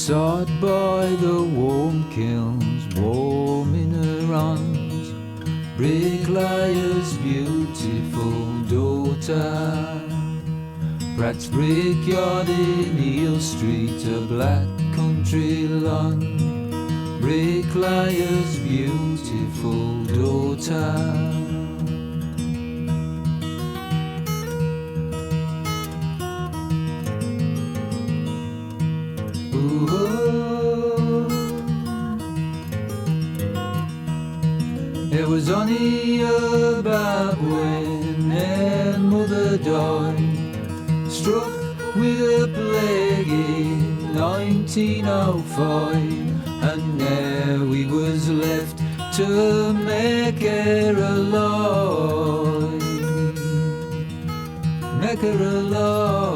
Sat by the warm kilns, warming her arms, bricklayer's beautiful daughter. Pratt's brickyard in Eel Street, a black country lawn, bricklayer's beautiful daughter. It was only about when their mother died, struck with a plague in 1905, and there we was left to make her alive, make her alive.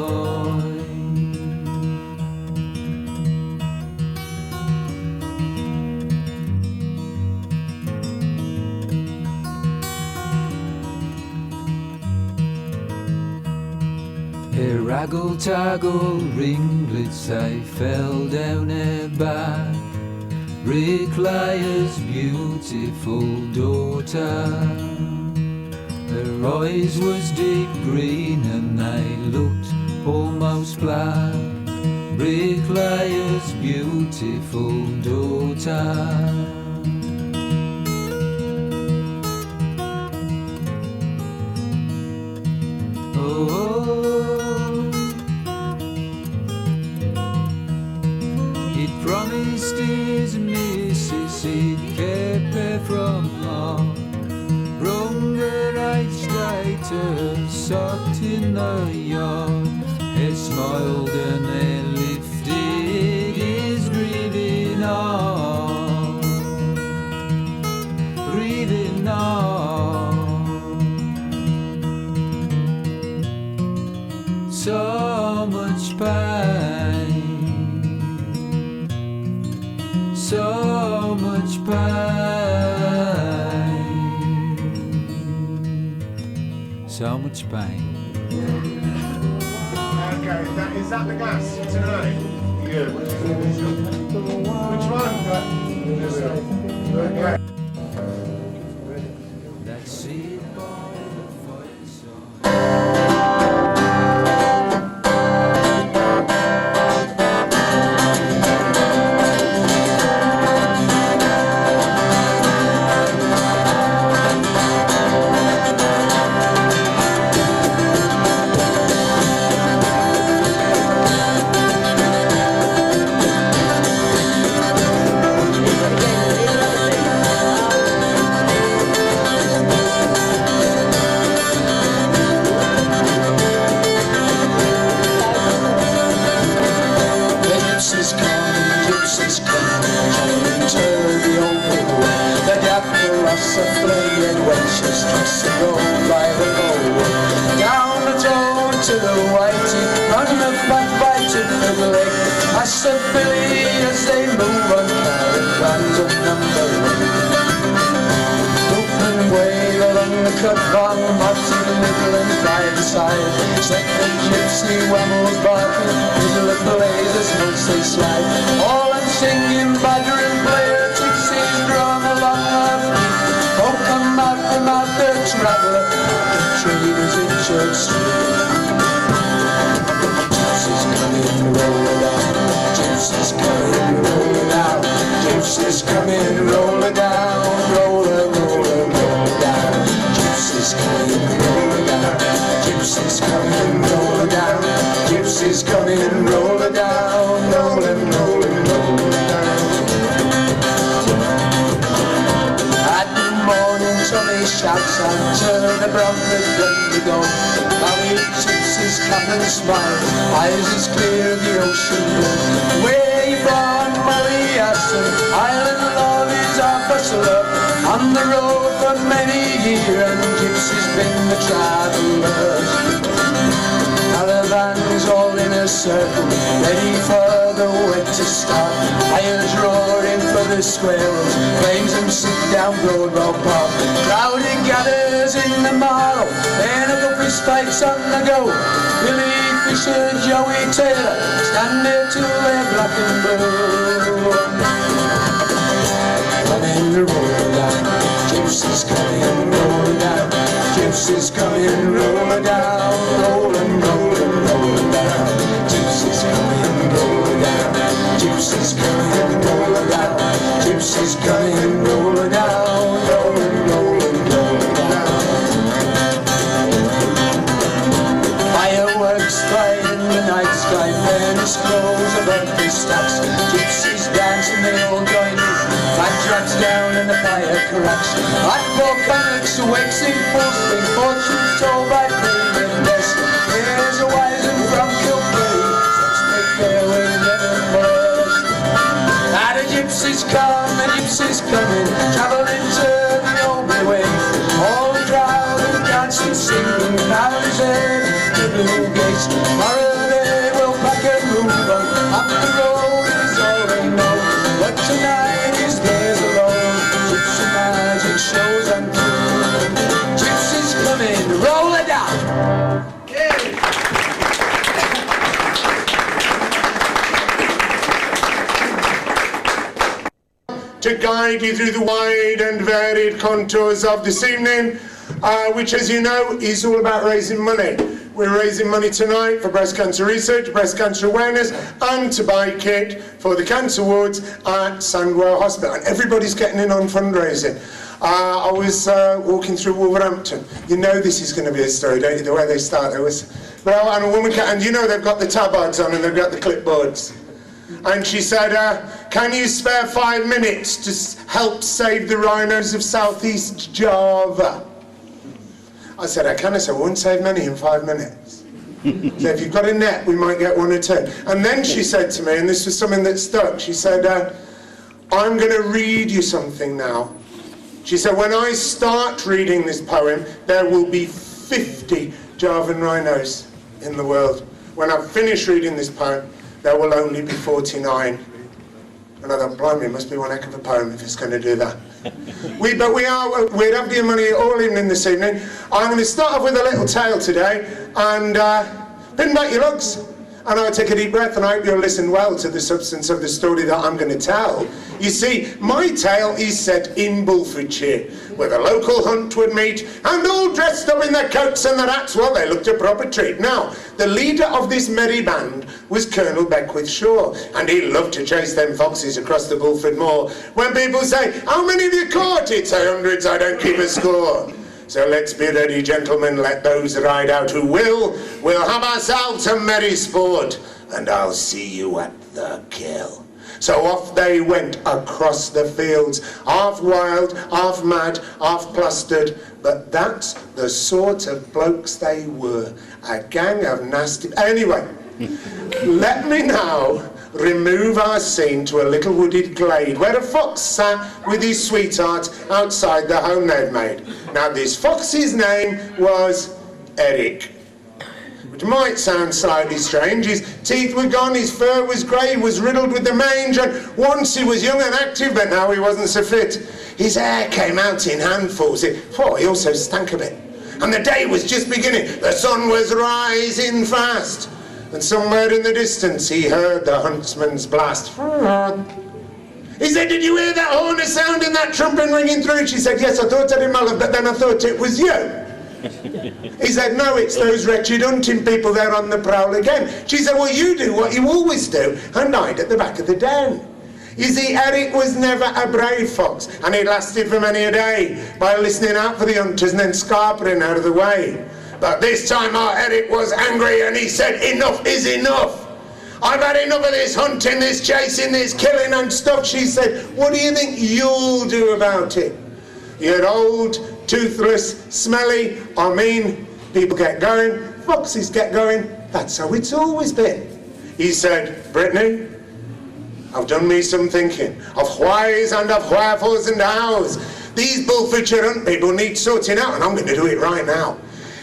Her raggle-taggle ringlets, they fell down her back, bricklayer's beautiful daughter. Her eyes was deep green and they looked almost black, bricklayer's beautiful daughter. Promised his missus he'd keep her from harm, brung her each day to sot in the yard. He smiled and he lifted his grieving arm, grieving arm. So much pain, so much pain, so much pain. Okay, is that the gas tonight? Good. Which one? Okay. That's it by the fireside. I said, Billy, as they move on caravans of number 1. Open wave along the cut van, marching the middle and by the side. Set the gypsy whammels barking, middle of the blazes once they slide. All I'm singing, badger and player, gypsies drawn along our feet. Oh, come out there, traveller, the traders in Church Street. Gypsies coming, rolling down. Gypsies coming, rolling down. Gypsies coming, rolling down. Rolling down. Gypsies coming, rolling down. Gypsies coming, rolling down. Gypsies coming, rolling down. Rolling down. At the morning, Tommy shouts out to the Bronford gun to go. His cap and smile, eyes as clear the ocean blue. Way born Molly Aston, Island love is our bustler. On the road for many years, and gypsies been the travellers. Caravans all in a circle, ready for are the way to start. Fires roaring for the squirrels, flames and sit down Broadwell Park. Crowded gathers in the mall, then up the fist fights on the go. Billy Fisher, Joey Taylor, stand there till they're black and blue. Coming rolling down, gypsies coming rolling down, gypsies coming rolling down, rolling, rolling, rolling down. Gypsies coming rolling down, gypsies coming rolling down, gypsies coming rolling down, rolling, rolling, rolling down. Fireworks fly in the night sky, furnace glows above the stacks. Gypsies dance and they all join in. Fat drops down and the fire cracks. Hot volcanics awakes in full swing, fortunes told by brave and best. Here's a wise and from Kilkenny, such make their way never molest. Now the gypsies come, the gypsies coming, travelling to the old way. All proud and dancing, singing, now is there the blue gates. Tomorrow they will pack and move on, up the road is all they know. But tonight is theirs alone, gypsy magic shows untrue. Gypsies coming, roll it down. To guide you through the wide and varied contours of this evening, which, as you know, is all about raising money. We're raising money tonight for breast cancer research, breast cancer awareness, and to buy a kit for the cancer wards at Sandwell Hospital. And everybody's getting in on fundraising. I was walking through Wolverhampton. You know this is going to be a story, don't you? The way they start, there was, well, and a woman, and you know they've got the tabards on and they've got the clipboards. And she said, can you spare 5 minutes to help save the rhinos of Southeast Java? I said, I can. I said, I won't save many in 5 minutes. So if you've got a net, we might get 1 or 2. And then she said to me, and this was something that stuck, she said, I'm going to read you something now. She said, when I start reading this poem, there will be 50 Javan rhinos in the world. When I finish reading this poem, there will only be 49. And I thought, blimey, it must be one heck of a poem if it's going to do that. We'd have your money all evening this evening. I'm going to start off with a little tale today, and pin back your lugs, and I'll take a deep breath, and I hope you'll listen well to the substance of the story that I'm going to tell. You see, my tale is set in Bulfordshire, where the local hunt would meet, and all dressed up in their coats and their hats, well, they looked a proper treat. Now, the leader of this merry band was Colonel Beckwith Shaw, and he loved to chase them foxes across the Bulford Moor. When people say, how many have you caught? He'd say, hundreds, I don't keep a score. So let's be ready, gentlemen, let those ride out who will. We'll have ourselves a merry sport, and I'll see you at the kill. So off they went across the fields, half wild, half mad, half plastered, but that's the sort of blokes they were, a gang of nasty... Anyway, let me now remove our scene to a little wooded glade where a fox sat with his sweetheart outside the home they'd made. Now this fox's name was Eric, which might sound slightly strange. His teeth were gone, his fur was grey, was riddled with the mange, and once he was young and active, but now he wasn't so fit. His hair came out in handfuls. He also stank a bit. And the day was just beginning. The sun was rising fast. And somewhere in the distance he heard the huntsman's blast. He said, did you hear that horn sound and that trumpet ringing through? She said, yes, I thought I did, my love, but then I thought it was you. He said, no, it's those wretched hunting people, they're on the prowl again. She said, well, you do what you always do, and hide at the back of the den. You see, Eric was never a brave fox, and it lasted for many a day by listening out for the hunters and then scarpering out of the way. But this time our Eric was angry, and he said, enough is enough. I've had enough of this hunting, this chasing, this killing and stuff. She said, what do you think you'll do about it? You're old, toothless, smelly, I mean, people get going, foxes get going, that's how it's always been. He said, Brittany, I've done me some thinking of whys and of wherefores and hows. These Bulfordshire hunt people need sorting out, and I'm going to do it right now.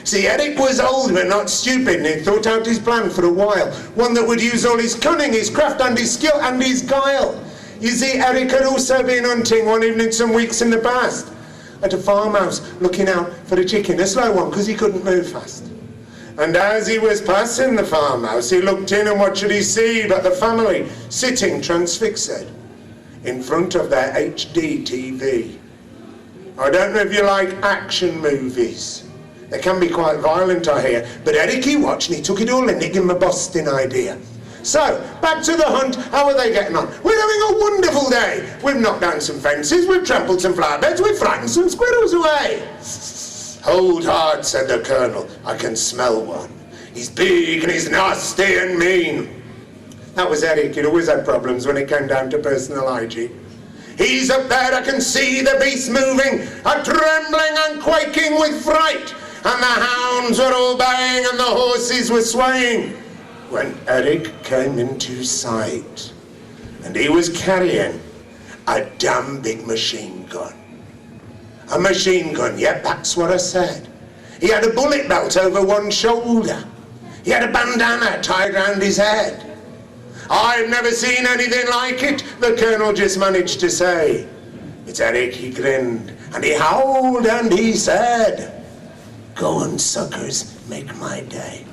See, Eric was old but not stupid, and he'd thought out his plan for a while. One that would use all his cunning, his craft, and his skill, and his guile. You see, Eric had also been hunting one evening some weeks in the past, at a farmhouse, looking out for a chicken, a slow one, because he couldn't move fast. And as he was passing the farmhouse, he looked in, and what should he see but the family sitting transfixed in front of their HD TV. I don't know if you like action movies. They can be quite violent, I hear, but Eric he watched and he took it all in, it gave him a busting idea. So, back to the hunt. How are they getting on? We're having a wonderful day. We've knocked down some fences, we've trampled some flower beds, we've frightened some squirrels away. Hold hard, said the Colonel. I can smell one. He's big and he's nasty and mean. That was Eric. He'd always had problems when it came down to personal hygiene. He's up there, I can see the beast moving, a trembling and quaking with fright. And the hounds were all baying and the horses were swaying, when Eric came into sight. And he was carrying a damn big machine gun. A machine gun, yep, that's what I said. He had a bullet belt over one shoulder. He had a bandana tied round his head. I've never seen anything like it, the Colonel just managed to say. It's Eric, he grinned, and he howled and he said, go on, suckers, make my day.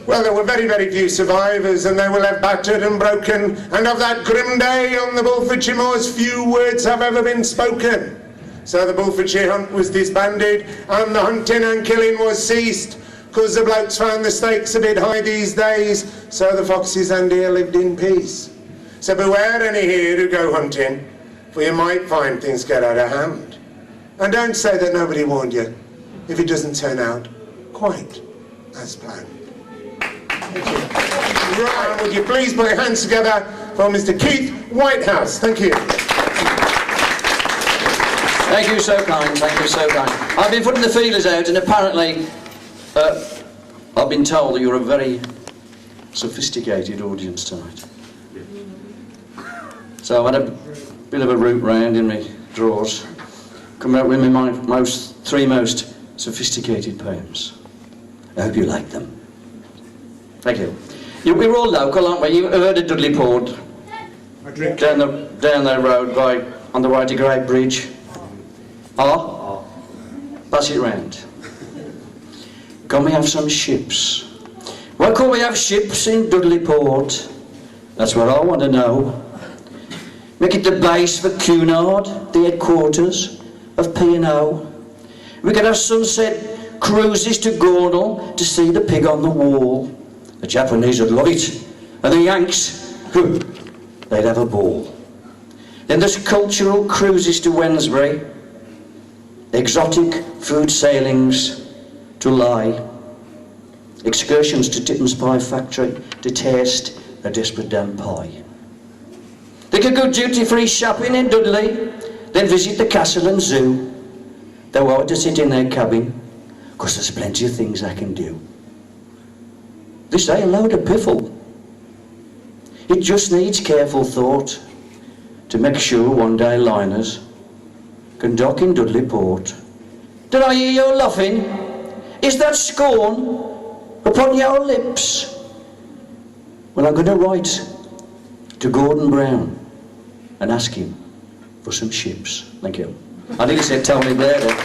Well, there were very, very few survivors, and they were left battered and broken, and of that grim day on the Bullfordshire moors, few words have ever been spoken. So the Bullfordshire hunt was disbanded, and the hunting and killing was ceased, because the blokes found the stakes a bit high these days, so the foxes and deer lived in peace. So beware any here who go hunting, for you might find things get out of hand. And don't say that nobody warned you, if it doesn't turn out quite as planned. Thank you. Right, would you please put your hands together for Mr. Keith Whitehouse. Thank you. Thank you, so kind, thank you, so kind. I've been putting the feelers out, and apparently I've been told that you're a very sophisticated audience tonight. So I had a bit of a route round in my drawers, come out with my three most sophisticated poems. I hope you like them. Thank you. We're all local, aren't we? You've heard of Dudley Port? Down the road on the way to Great Bridge. Pass it round. Can we have some ships? Why can't we have ships in Dudley Port? That's what I want to know. Make it the base for Cunard, the headquarters of P&O. We could have sunset cruises to Gornal to see the pig on the wall. The Japanese would love it, and the Yanks, they'd have a ball. Then there's cultural cruises to Wednesbury, exotic food sailings to Lye, excursions to Titton's Pie Factory to taste a desperate damn pie. They could go duty-free shopping in Dudley, then visit the castle and zoo. They want to sit in their cabin, because there's plenty of things I can do. This ain't a load of piffle. It just needs careful thought to make sure one-day liners can dock in Dudley Port. Did I hear you laughing? Is that scorn upon your lips? Well, I'm going to write to Gordon Brown and ask him for some ships. Thank you. I think he said Tony Blair there.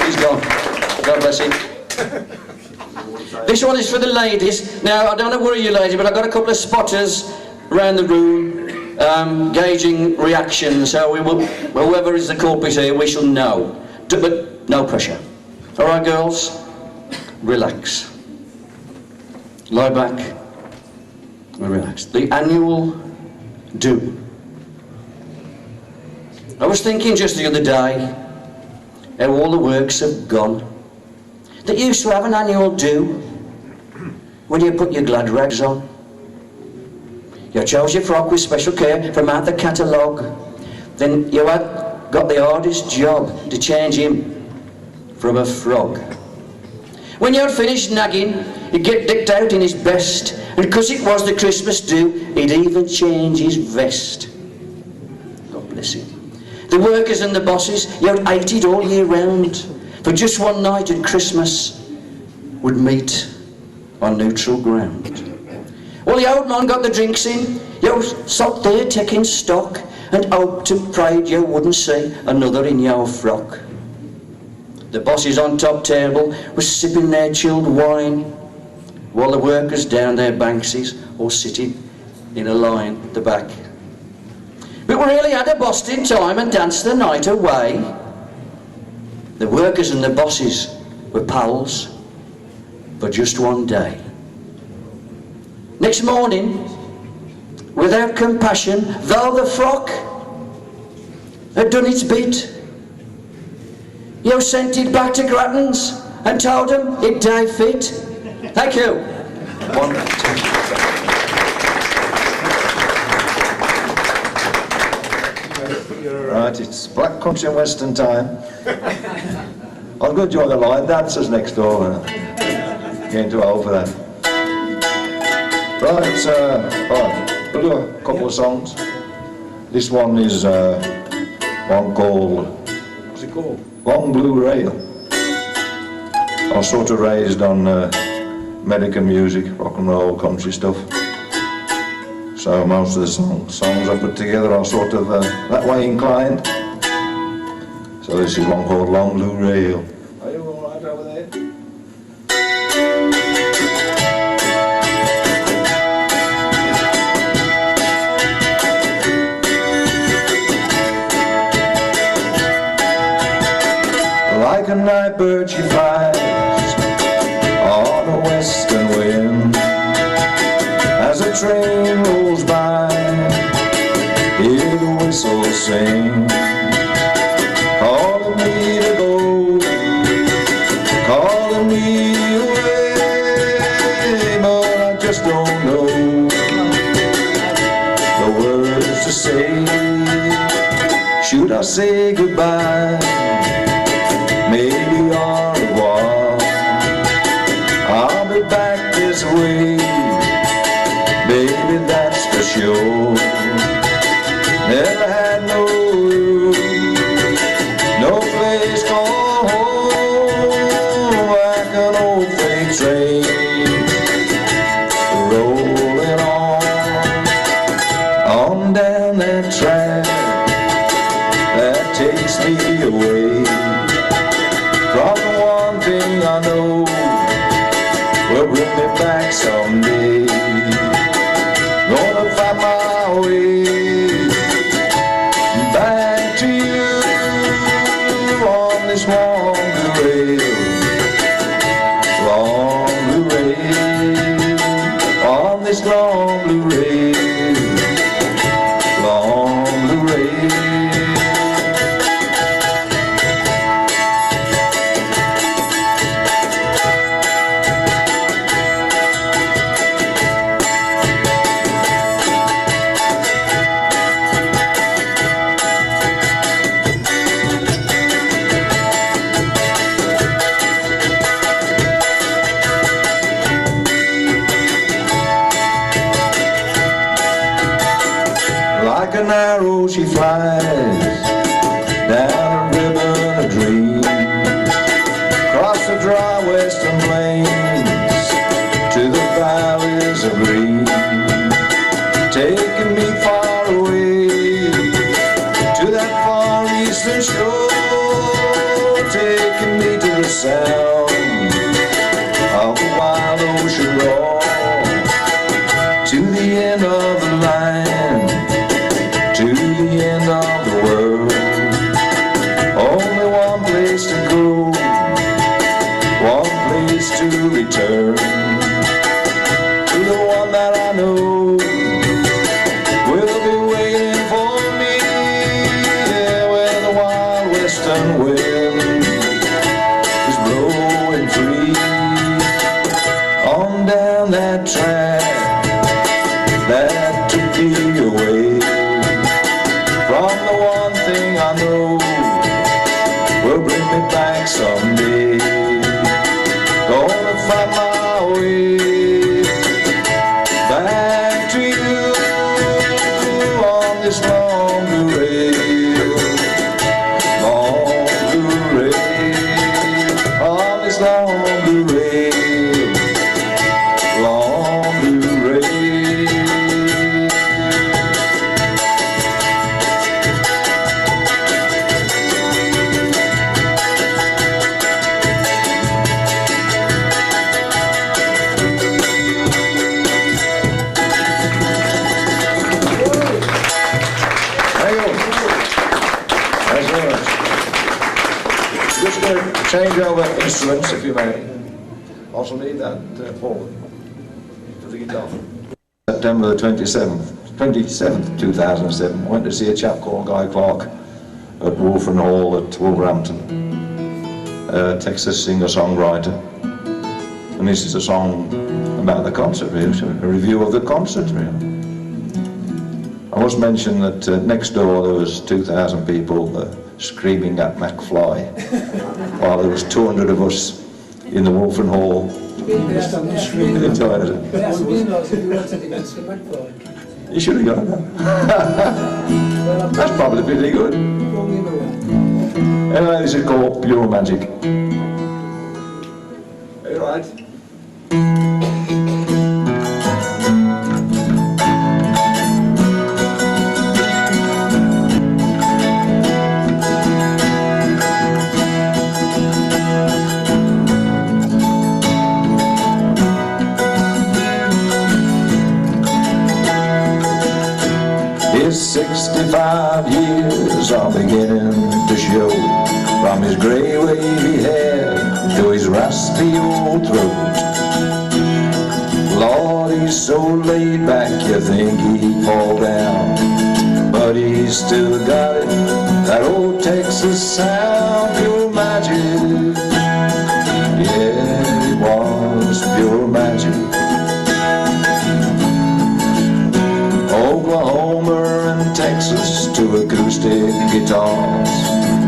He's gone. God bless him. This one is for the ladies. Now, I don't want to worry you ladies, but I've got a couple of spotters around the room gauging reaction, so we will, whoever is the culprit here, we shall know. But no pressure. All right, girls? Relax. Lie back and relax. The annual do. I was thinking just the other day how all the works have gone. That used to have an annual do when you put your glad rags on. You chose your frock with special care from out the catalogue. Then you had got the hardest job to change him from a frog. When you'd finished nagging, he'd get decked out in his best, and because it was the Christmas do, he'd even change his vest. God bless him. The workers and the bosses, you'd ate it all year round. For just one night at Christmas, would meet on neutral ground. Well, the old man got the drinks in, you sat there taking stock, and hoped and prayed you wouldn't see another in your frock. The bosses on top table were sipping their chilled wine, while the workers down their bankses all sitting in a line at the back. But we really had a Boston time and danced the night away. The workers and the bosses were pals for just one day. Next morning, without compassion, though the frock had done its bit, you sent it back to Grattan's and told them it day fit. Thank you. 1, 2. Right, it's Black Country and Western time. I've got to join the line dancers next door. Getting too old for that. Right, we'll do a couple of songs. This one is one called, what's it called? Long Blue Rail. I was sort of raised on American music, rock and roll, country stuff. So most of the songs I put together are sort of that way inclined. So this is one called Long Blue Rail. Are you all right over there? Like a night bird she flies on a western wind. As a train rolls by, hear the whistle sing, calling me to go, calling me away, but I just don't know the words to say. Should I say goodbye? Maybe au revoir. I'll be back this way, baby, that's for sure. Never had no room, no place called home, like an old freight train rolling on down that track that takes me away from the one thing I know will bring me back someday. Gonna find my way back to you on this long blue rail, long blue rail, on this long blue rail, long blue rail. Like an arrow she flies down a ribbon of dreams, across the dry western plains to the valleys of green, taking me far away to that far eastern shore, taking me to the sound of the wild ocean roar, to the end of the line, to the end of the world. Only one place to go, one place to return, to the one that I know will be waiting for me, yeah, where the wild western wind is blowing free on down that track that took me away from the one thing I know will bring me back someday. Gonna find my way back to you on this long blue rail, change over instruments if you may. Also need that forward for the guitar. September the 27th, 2007, I went to see a chap called Guy Clark at Wolfram Hall at Wolverhampton, a Texas singer-songwriter. And this is a song about the concert, really, a review of the concert, really. I must mention that next door there was 2,000 people screaming at McFly, while there was 200 of us in the Wolfram Hall. In the toilet. You should have gone. That's probably pretty good. Anyway, this is called Pure Magic. Are you right? His 65 years are beginning to show, from his grey wavy hair to his raspy old throat. Lord, he's so laid back you think he'd fall down, but he's still got it, that old Texas sound, pure magic. Yeah, it was pure magic. Oklahoma and Texas to acoustic guitars,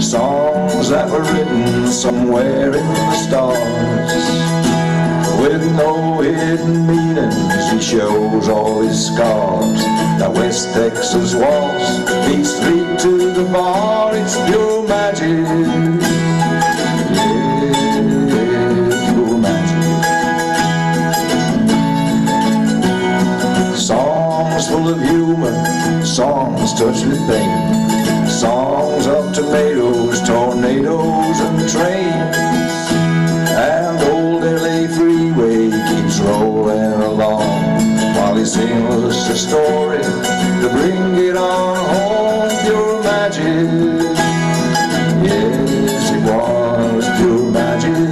songs that were written somewhere in the stars. With no hidden meanings, he shows all his scars. That West Texas waltz beats 3 to the bar, it's pure magic. Yeah, pure magic. Songs full of humor, songs touched with pain, songs of tomatoes, tornadoes and trains. And old LA freeway keeps rolling along, while he sings a story to bring it on home, pure magic. Yes, it was pure magic.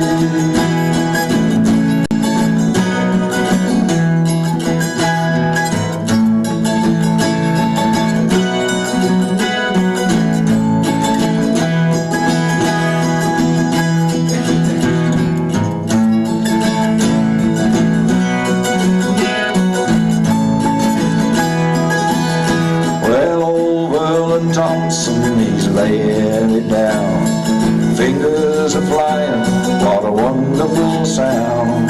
He's laying it down, fingers are flying, what a wonderful sound.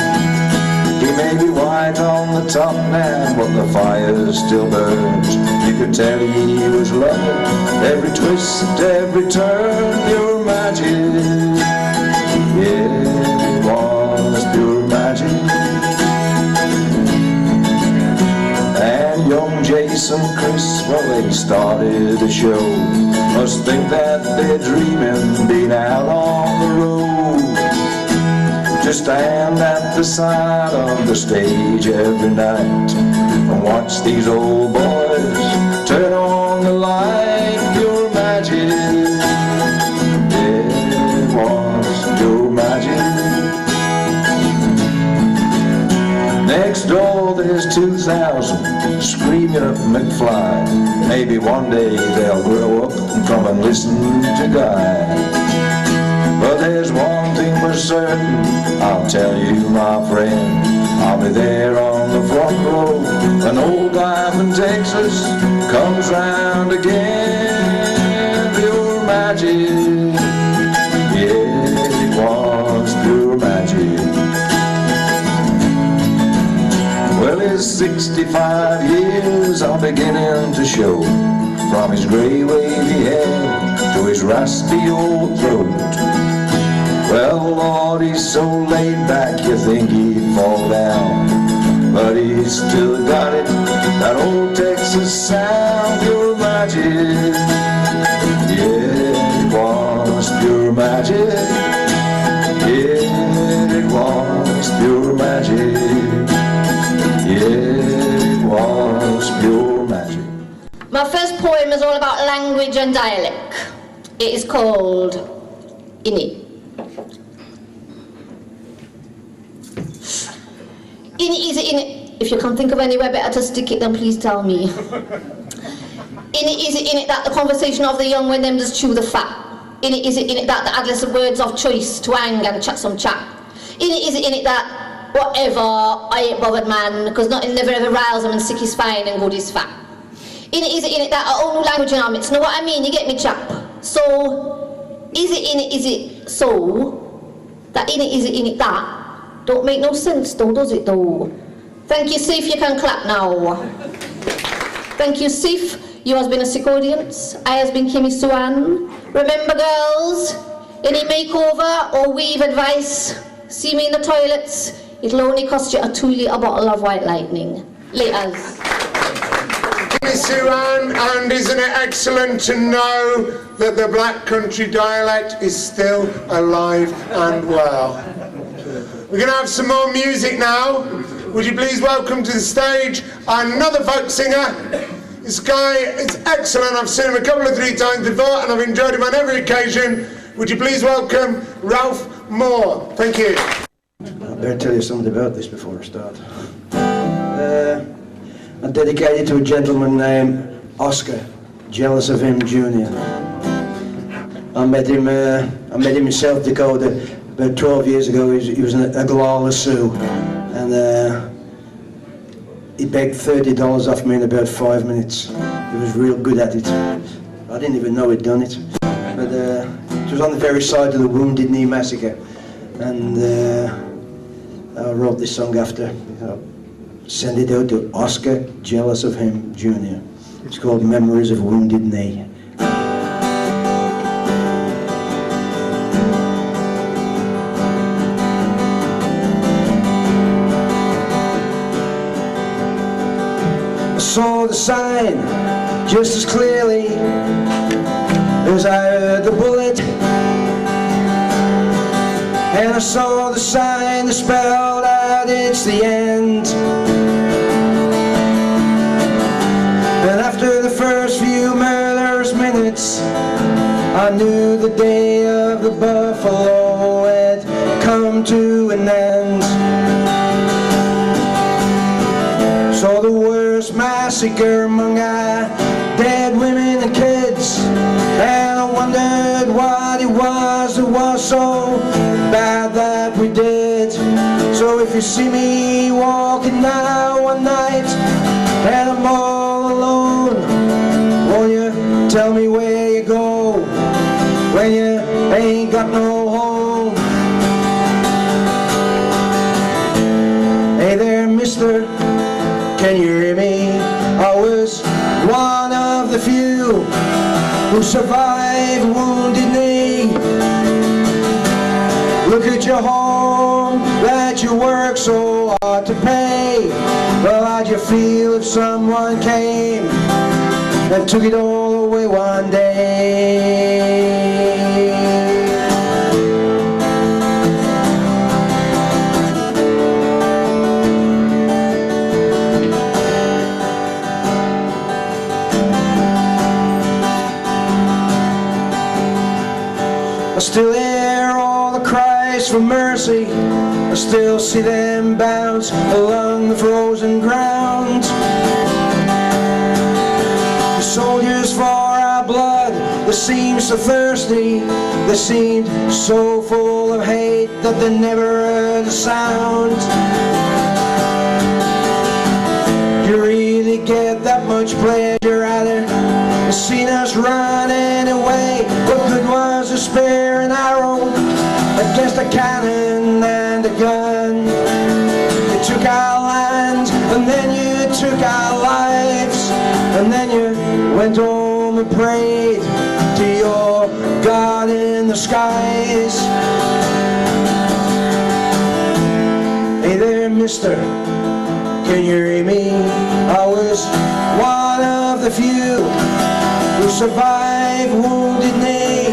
He may be white on the top now, but the fire still burns. You could tell he was loving every twist, every turn, pure magic. Yeah, it was pure magic. And young Jason Chris, well, they started the show. Must think that they're dreaming, being out on the road. Just stand at the side of the stage every night and watch these old boys turn on the light, pure magic. Yeah, it was pure magic. Next door there's 2,000 screaming at McFly. Maybe one day they'll grow up and come and listen to Guy. But there's one thing for certain, I'll tell you my friend, I'll be there on the front row. An old guy from Texas comes round again, pure magic. Yeah, it was pure magic. Well, his 65 years are beginning to show, from his grey wavy hair to his raspy old throat. Well, Lord, he's so laid back you think he'd fall down, but he's still got it, that old Texas sound, pure magic. Yeah, it was pure magic. Yeah, it was pure magic. Yeah, it was pure magic. My first poem is all about language and dialect. It is called Inni. In it, is it in it? If you can think of anywhere better to stick it, then please tell me. In it, is it in it that the conversation of the young when them just chew the fat? In it, is it in it that the adless of words of choice to hang and chat some chat? In it, is it in it that whatever, I ain't bothered man, because nothing never ever riles him and sick is fine and good is fat? In it, is it in it that our own language and armits, know what I mean, you get me chap? So, is it in it, is it so, that in it, is it in it that, don't make no sense though, does it though? Thank you, Sif, you can clap now. Thank you, Sif. You has been a sick audience. I has been Kimmy Suan. Remember, girls, any makeover or weave advice, see me in the toilets. It'll only cost you a 2-litre bottle of White Lightning. Laters. Kimmy Suan, and isn't it excellent to know that the Black Country dialect is still alive and well? We're going to have some more music now. Would you please welcome to the stage another folk singer? This guy is excellent. I've seen him a couple of 3 times before and I've enjoyed him on every occasion. Would you please welcome Ralph Moore? Thank you. I better tell you something about this before I start. I'm dedicated to a gentleman named Oscar, jealous of him, Jr. I met him in South Dakota about 12 years ago. He was a Galala Sioux, and he begged $30 off me in about 5 minutes. He was real good at it. I didn't even know he'd done it. But it was on the very side of the Wounded Knee Massacre, and I wrote this song after. Send it out to Oscar, jealous of him, Jr. It's called Memories of Wounded Knee. I saw the sign just as clearly as I heard the bullet, and I saw the sign that spelled out it's the end. And after the first few murderous minutes, I knew the day of the buffalo had come to an end. So the worst massacre among our dead women and kids, and I wondered what it was that was so bad that we did. So if you see me walking now one night and I'm all alone, won't you tell me where you go when you ain't got no home? Hey there, mister, can you hear me? I was one of the few who survived Wounded Knee. Look at your home that you work so hard to pay. Well, how'd you feel if someone came and took it all away one day? I still hear all the cries for mercy. I still see them bounce along the frozen ground. The soldiers for our blood, they seemed so thirsty. They seemed so full of hate that they never heard a sound. You really get that much pleasure out of it? Seen us running away. What good was a spear and arrow against a cannon and a gun? You took our land, and then you took our lives, and then you went home and prayed to your God in the skies. Hey there, mister, can you hear me? I was one of the few who survived Wounded Knee.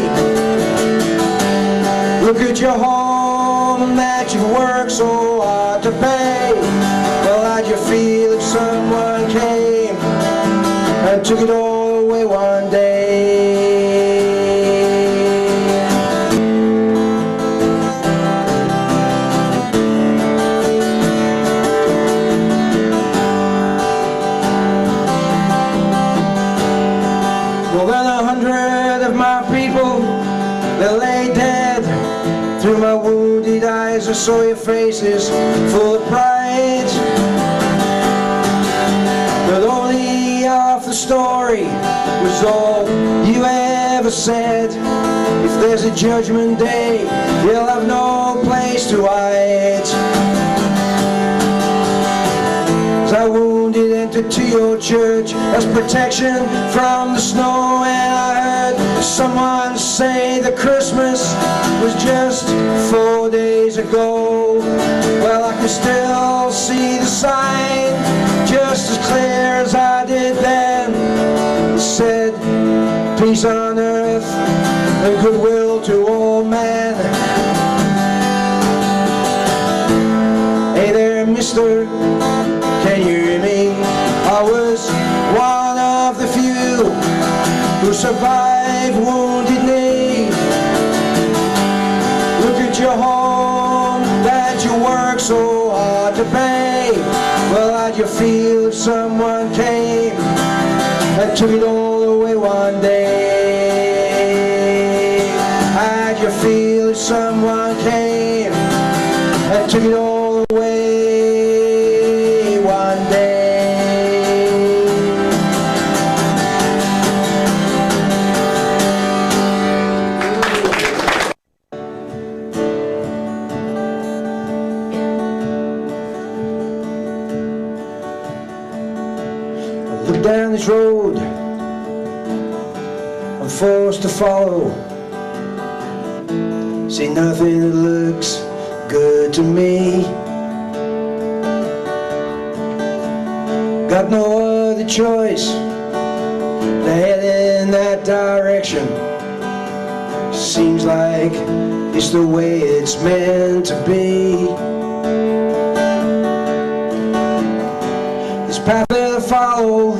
Look at your home that you worked so hard to pay. Well, how'd you feel if someone came and took it all away one day? More than 100 of my people, they lay dead. Through my wounded eyes I saw your faces full of pride. But only half the story was all you ever said. If there's a judgment day, you'll have no place to hide. As I wounded entered to your church as protection from the snow, and I heard someone say that Christmas was just 4 days ago. Well, I can still see the sign just as clear as I did then. It said, peace on earth and goodwill to all men. Hey there, mister, can you hear me? I was one of the few who survived Wounded Knee. Look at your home that you work so hard to pay. Well, how'd you feel if someone came and took it all away one day? How'd you feel if someone came and took it all away one day? Look down this road I'm forced to follow. See nothing that looks good to me. Got no other choice to head in that direction. Seems like it's the way it's meant to be. This path that I follow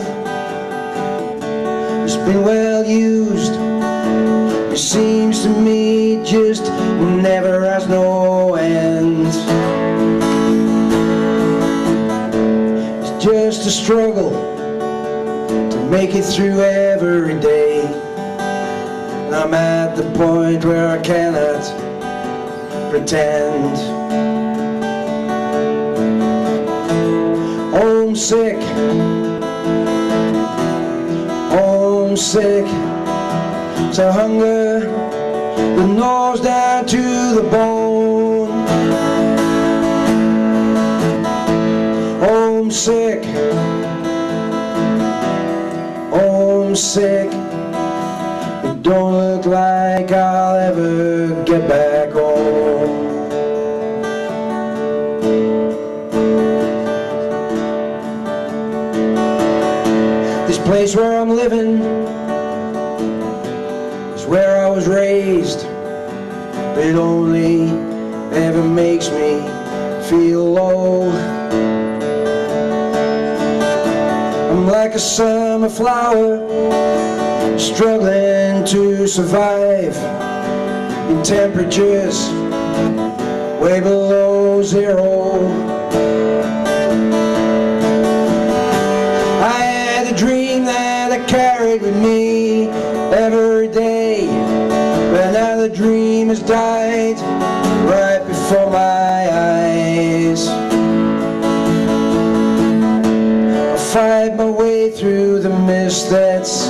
has been well used. It seems to me just never has no end. It's just a struggle to make it through every day. And I'm at the point where I cannot pretend. Homesick, homesick. It's a hunger that gnaws down to the bone. Homesick, homesick. It don't look like I'll ever get back home. This place where I'm living is where I was raised. It only ever makes me feel low. I'm like a summer flower, struggling to survive in temperatures way below zero. I had a dream that I carried with me every day, but now the dream has died right before my eyes. I fight my way through the mist that's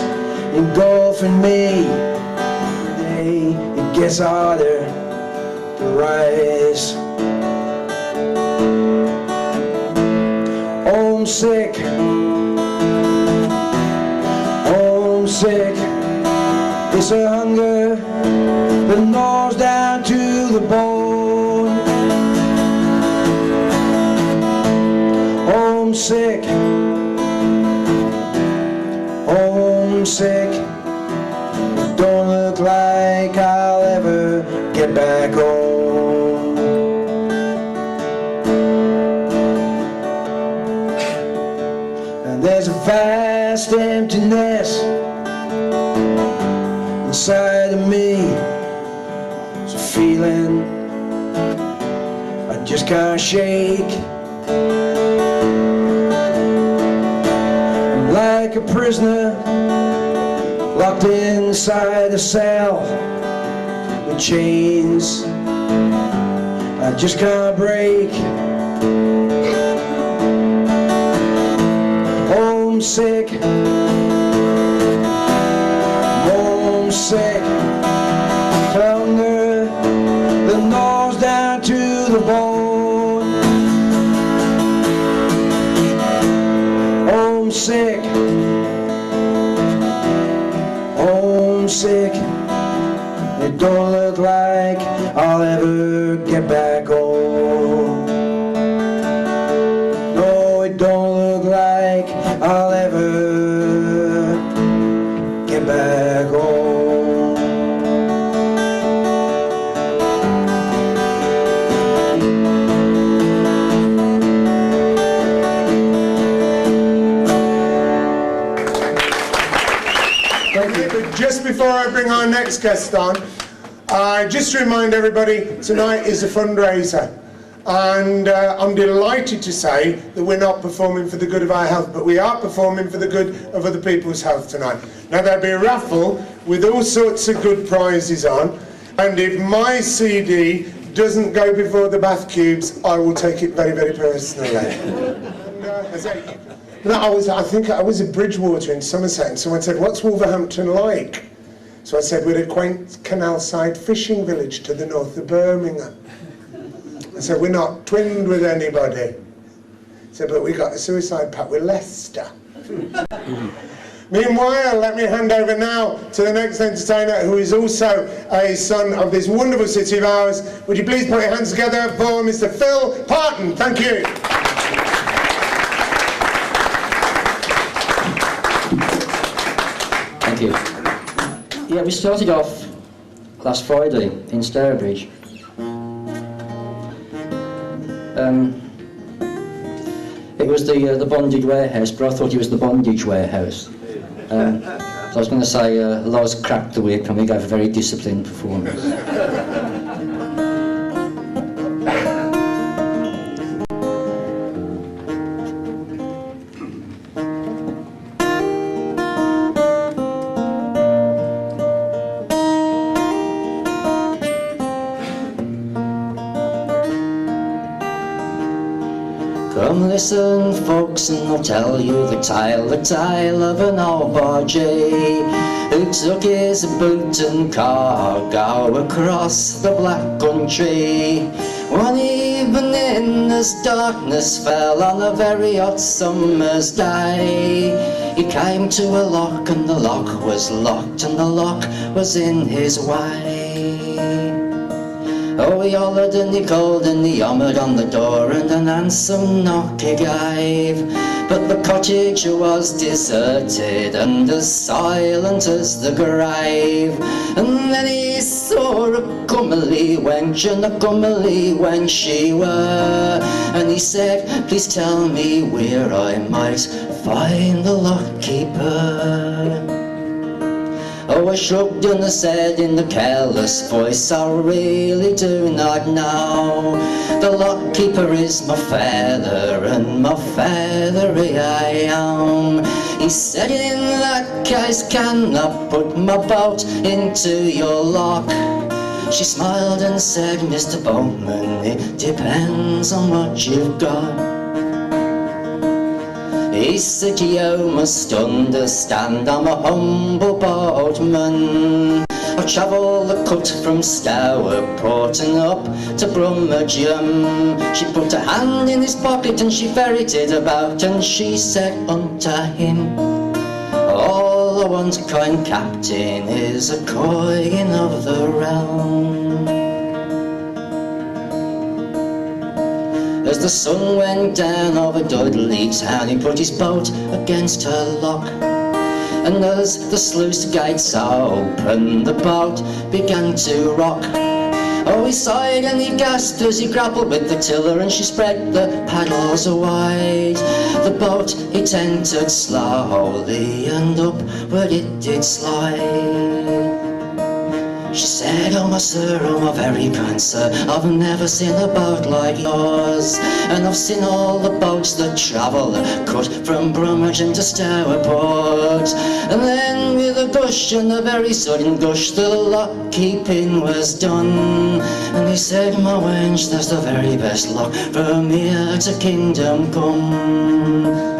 engulfing me. Today it gets harder to rise. Homesick, homesick. It's a hunger that gnaws down to the bone. Homesick, homesick. It don't look like I'll ever get back home. And there's a vast emptiness inside of me. It's a feeling I just can't shake. I'm like a prisoner locked inside a cell with chains I just can't break. Homesick, homesick, hunger, the nose down to the bone. Homesick, homesick, it don't look like I'll ever get back home. No, it don't look like I'll ever get back home. Okay, but just before I bring our next guest on, just to remind everybody, tonight is a fundraiser. And I'm delighted to say that we're not performing for the good of our health, but we are performing for the good of other people's health tonight. Now there'll be a raffle with all sorts of good prizes on, and if my CD doesn't go before the bath cubes, I will take it very, very personally. I think I was in Bridgewater in Somerset, and someone said, "What's Wolverhampton like?" So I said, "We're a quaint canal-side fishing village to the north of Birmingham." I said, "We're not twinned with anybody." I said, "But we got a suicide pact with Leicester." Meanwhile, let me hand over now to the next entertainer, who is also a son of this wonderful city of ours. Would you please put your hands together for Mr. Phil Parton? Thank you. Thank you. Yeah, we started off last Friday in Stourbridge. It was the bondage warehouse, but I thought it was the bondage warehouse. So I was going to say Loz cracked the whip and we gave a very disciplined performance. Come listen, folks, and I'll tell you the tale of an old bargee who took his boot and cargo across the black country. One evening as darkness fell on a very hot summer's day, he came to a lock and the lock was locked and the lock was in his way. Oh, he hollered and he called and he hammered on the door and an handsome knock he gave. But the cottage was deserted and as silent as the grave. And then he saw a comely wench and a comely wench she were. And he said, "Please tell me where I might find the lockkeeper." Oh, I shrugged and I said in the careless voice, "I really do not know. The lockkeeper is my father, and my father I am." He said, "In that case, can I put my boat into your lock?" She smiled and said, "Mr. Boatman, it depends on what you've got." He said, "You must understand, I'm a humble boatman. I travel the cut from Stourport and up to Brummagem." She put her hand in his pocket and she ferreted about and she said unto him, "All I want, kind captain, is a coin of the realm." As the sun went down over Dudley town, he put his boat against her lock. And as the sluice gates opened, the boat began to rock. Oh, he sighed and he gasped as he grappled with the tiller and she spread the paddles wide. The boat, it entered slowly and upward it did slide. She said, oh my sir, oh my very kind sir, I've never seen a boat like yours, and I've seen all the boats that travel cut from Brummagem to Stourport. And then with a gush and a very sudden gush, the lock keeping was done. And he said, my wench, that's the very best lock from here to kingdom come.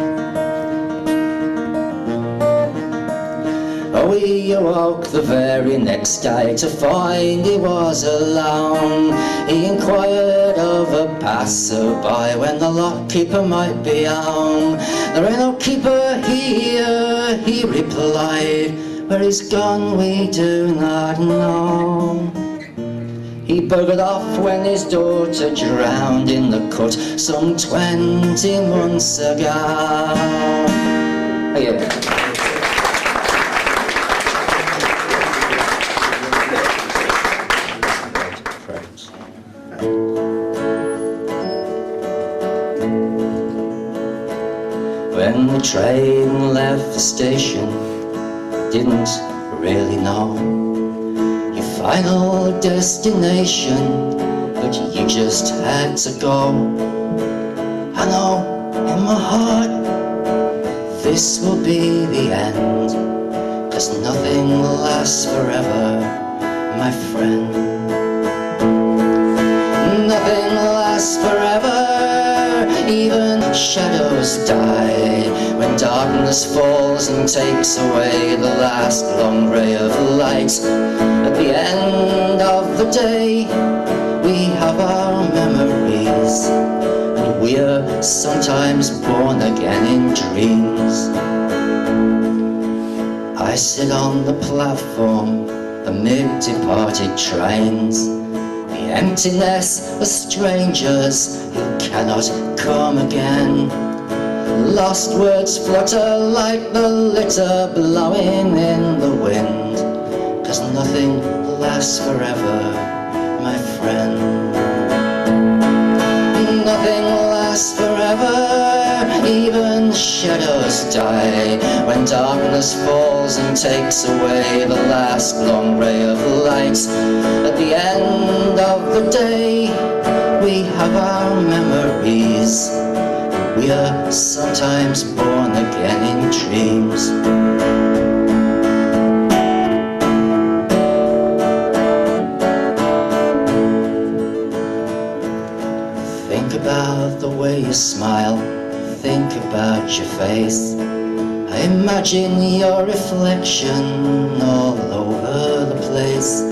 We awoke the very next day to find he was alone. He inquired of a passer-by when the lock-keeper might be home. There ain't no keeper here, he replied. Where he's gone we do not know. He buggered off when his daughter drowned in the cut some 20 months ago. Oh, yeah. When the train left the station, didn't really know your final destination, but you just had to go. I know in my heart this will be the end, 'cause nothing lasts forever, my friend. Nothing lasts forever, even shadows die. When darkness falls and takes away the last long ray of light, at the end of the day we have our memories, and we're sometimes born again in dreams. I sit on the platform amid departed trains, the emptiness of strangers who cannot come again. Lost words flutter like the litter blowing in the wind, 'cause nothing lasts forever, my friend. Nothing lasts forever, even shadows die. When darkness falls and takes away the last long ray of light, at the end of the day we have our memories. We are sometimes born again in dreams. Think about the way you smile, think about your face. I imagine your reflection all over the place.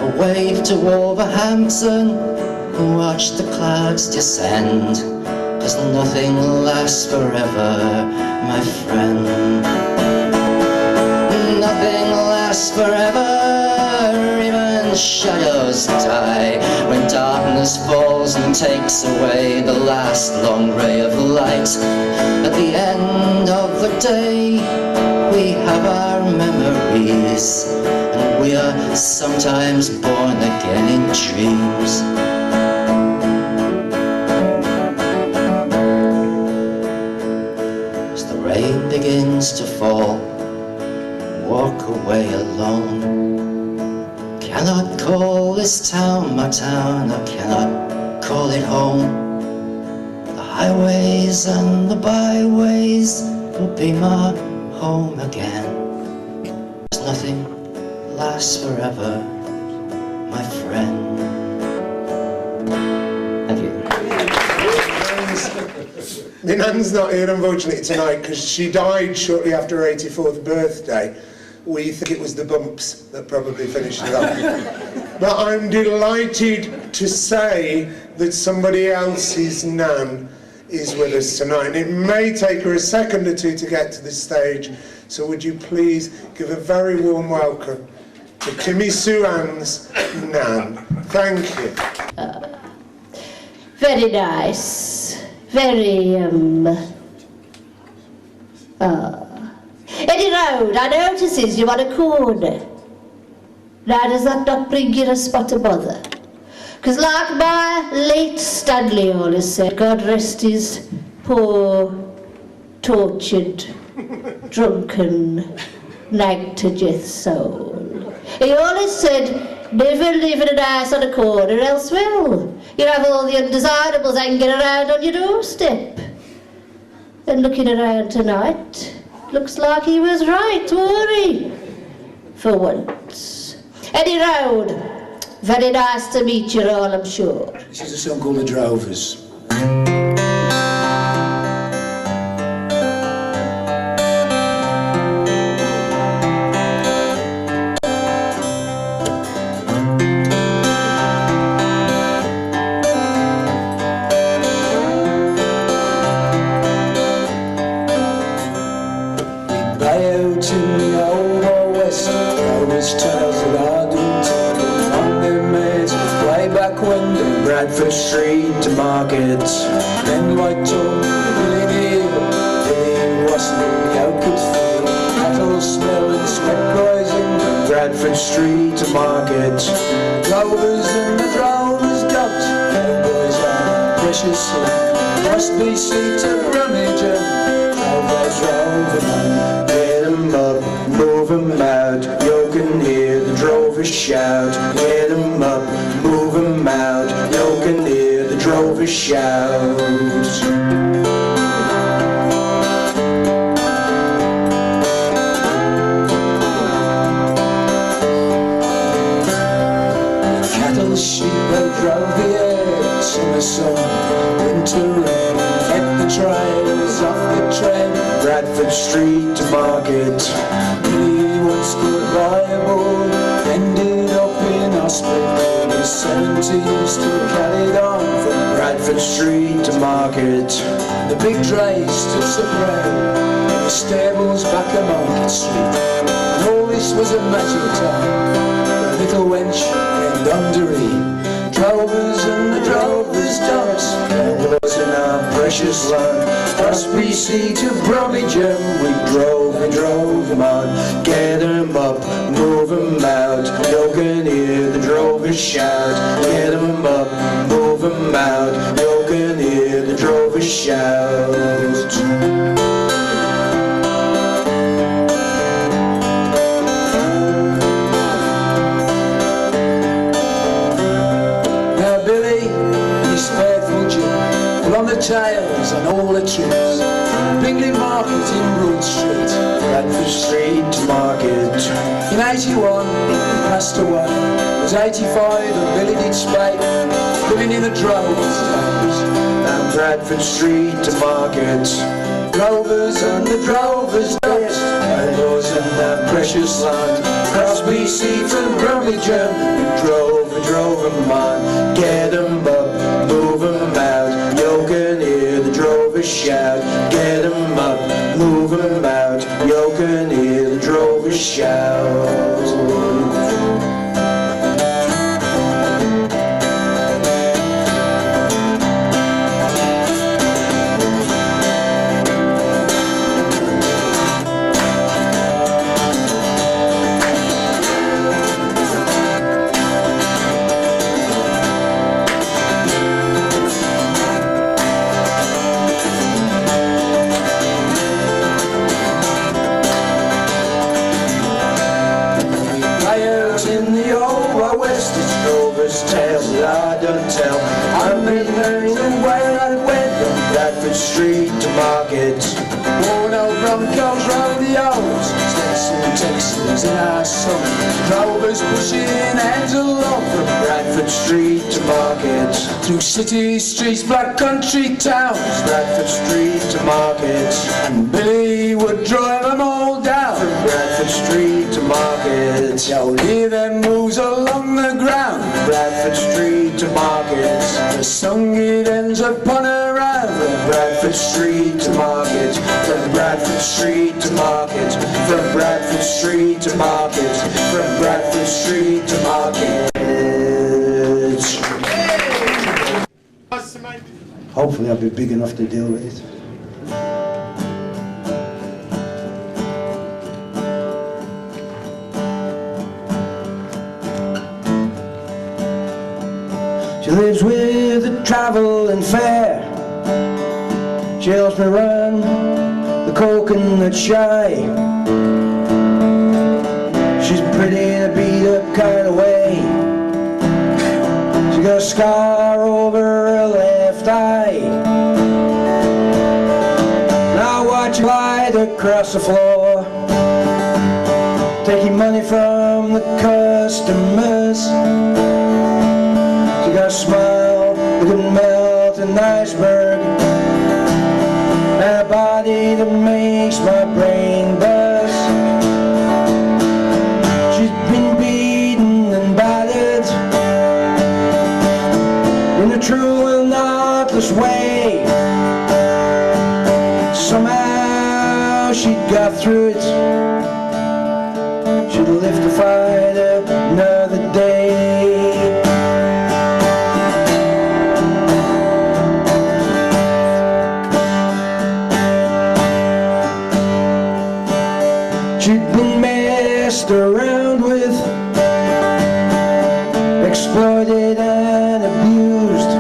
A wave to Wolverhampton, watch the clouds descend, 'cause nothing lasts forever, my friend. Nothing lasts forever, even shadows die. When darkness falls and takes away the last long ray of light, at the end of the day we have our memories, and we are sometimes born again in dreams. Rain begins to fall, walk away alone. Cannot call this town my town, I cannot call it home. The highways and the byways will be my home again. 'Cause nothing lasts forever, my friend. Thank you. My nan's not here unfortunately tonight because she died shortly after her 84th birthday. We think it was the bumps that probably finished it off. But I'm delighted to say that somebody else's nan is with us tonight. And it may take her a second or two to get to the stage, so would you please give a very warm welcome to Timmy Sue Ann's nan. Thank you. Very nice. Very, Eddie Road, I notices you are a corner. Now, does that not bring you a spot of bother? 'Cause like my late Stanley always said, God rest his poor, tortured, drunken, nag to death soul, He always said, never live in a house on a corner, else well, you have all the undesirables hanging around on your doorstep. And looking around tonight, looks like he was right, wasn't he? For once. Eddie Road, very nice to meet you all, I'm sure. This is a song called The Drovers. Bradford Street to market, then right on Billy Billy wasn't out could feel cattle smell and sweat rising from Bradford Street to market. Drovers and the drovers dogs, cowboys are precious silk, must be sweet to rummage and drove on. Get 'em up, move 'em out, you can hear the drovers shout. Get 'em up, move 'em out, you can hear the drovers shout. Cattle, sheep, they drove the air, summer sun, winter rain, kept the trails off the train, Bradford Street to market. He once stood viable, ended up in hospital. His 70s still carried on from Bradford Street to market. The big drays stood separate in the stables back of Market Street. And all this was a magic time. The little wench named Undery. Drovers and the drovers dogs, cowboys in our precious land. Cross BC to Brummagem, we drove 'em on. Get 'em up, move 'em out, you can hear the drovers shout. Get 'em up, move 'em out, you can hear the drovers shout. Tails on all the trips, Bingley Market in Broad Street, Bradford Street to market. In 81 he passed away, was 85 and Billy did spade, living in the drovers days, down Bradford Street to market. Drovers and the drovers dogs, cowboys in that precious land. Cross BC to Brummagem, drove 'em on. Get 'em up, move 'em out, you can hear the drovers shout. Get 'em up, move 'em out, you can hear the drovers shout. Tales that I don't tell. I'm in where I went from Bradford Street to market. Worn old Broncos rodeos, Texans in our sun. Drovers pushing hands along from Bradford Street to market. Through city streets, black country towns, Bradford Street to market. And Billy would drive them all down from Bradford Street to market. You'll hear them moves along the ground, Bradford Street to market. The song it ends upon a round from Bradford Street to market. From Bradford Street to market. From Bradford Street to market. From Bradford Street to market. Hopefully I'll be big enough to deal with it. She lives with the travel and fare. She helps me run the coconut shy. She's pretty to beat kind of way. She got a scar over her left eye. Now watch her glide across the floor, taking money from the customers. She got a smile that could melt an iceberg, and a body that makes my brain buzz. She's been beaten and battered in a true and artless way. Somehow she got through it. She'd live to fight another day. She'd been messed around with, exploited and abused.